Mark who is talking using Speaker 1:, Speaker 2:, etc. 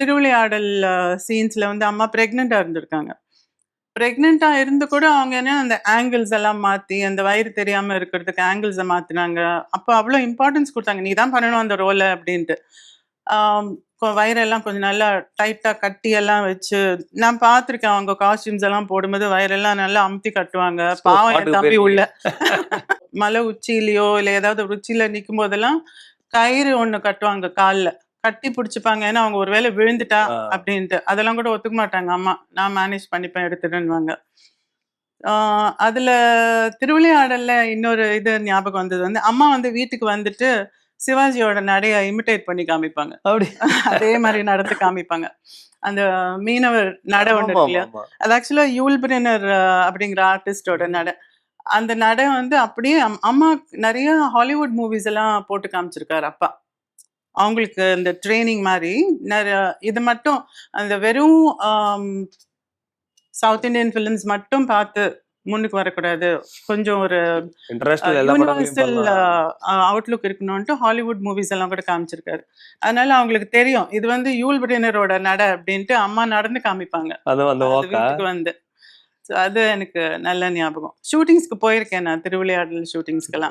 Speaker 1: திருவிளையாடல் சீன்ஸ்ல வந்து அம்மா பிரெக்னெண்டா இருந்திருக்காங்க. பிரெக்னெண்டா இருந்து கூட அவங்க என்ன அந்த ஆங்கிள்ஸ் எல்லாம் மாத்தி, அந்த வயிறு தெரியாம இருக்கிறதுக்கு ஆங்கிள்ஸ மாத்துனாங்க. அப்ப அவ்ளோ இம்பார்ட்டன்ஸ் குடுத்தாங்க. "நீ தான் பண்ணணும் அந்த ரோல" அப்படின்ட்டு. ஆம் வயிறெல்லாம் கொஞ்சம் நல்லா டைட்டா கட்டியெல்லாம் வச்சு நான் பார்த்துருக்கேன். அவங்க காஸ்டியூம்ஸ் எல்லாம் போடும்போது வயிறெல்லாம் நல்லா அமுத்தி கட்டுவாங்க. பாவம் என்
Speaker 2: ஸ்பாட்டுக்கு
Speaker 1: தம்பி உள்ள.
Speaker 2: போயிருக்கீங்க.
Speaker 1: மலை உச்சியிலயோ, இல்ல ஏதாவது ஒரு உச்சியில நிக்கும்போதெல்லாம், கயிறு ஒண்ணு கட்டுவாங்க கால்ல. கட்டி புடிச்சுப்பாங்க. ஏன்னா, அவங்க ஒரு வேளை விழுந்துட்டா
Speaker 2: ஆ.
Speaker 1: அப்படின்ட்டு. அதெல்லாம் கூட ஒத்துக்க மாட்டாங்க அம்மா. நான் மேனேஜ் பண்ணிப்பேன் எடுத்துடுன்னுவாங்க. ஆ அதுல திருவிளையாடல்ல இன்னொரு இது ஞாபகம் வந்தது வந்து, அம்மா வந்து வீட்டுக்கு வந்துட்டு, சிவாஜியோட நடைய இமிட்டேட் பண்ணி காமிப்பாங்க.
Speaker 2: அப்படி.
Speaker 1: அதே மாரி நடந்து காமிப்பாங்க. அந்த மீனவர் நட ஒண்ணு இருக்கு இல்லையா?
Speaker 2: ஆமாமாமா.
Speaker 1: அது ஆக்சுவலா யூல் பிரினர் அப்படிங்கிற ஆர்டிஸ்டோட நட. அந்த நட வந்து அப்படியே அம்மா நெறைய ஹாலிவுட் மூவிஸ் எல்லாம் போட்டு காமிச்சிருக்காரு அப்பா. அவங்களுக்கு இந்த ட்ரெய்னிங் மாரி இது மட்டும் அந்த வெறும் ஆம் சவுத் இண்டியன் ஃபிலிம்ஸ் மட்டும் பார்த்து முன்னுக்கு வரக்கூடாது. கொஞ்சம் ஒரு
Speaker 2: இன்டர்நேஷனல் எல்லா படங்களையும்
Speaker 1: யுனிவர்சல்
Speaker 2: பண்ணலாம்.
Speaker 1: அவுட்லுக் இருக்கணுன்ட்டு ஹாலிவுட் மூவிஸ் எல்லாம் கூட காமிச்சிருக்காரு. அதனால அவங்களுக்கு தெரியும். இது வந்து யூல் பிரினரோட நட அப்படின்ட்டு அம்மா நடந்து காமிப்பாங்க.
Speaker 2: அதுவும் அந்த
Speaker 1: அது
Speaker 2: வாக்கா?
Speaker 1: வீட்டுக்கு வந்து. ஸோ அது எனக்கு நல்ல ஞாபகம். ஷூட்டிங்ஸ்க்கு போயிருக்கேன் நான் திருவிளையாடல் ஷூட்டிங்ஸ்க்கெல்லாம்.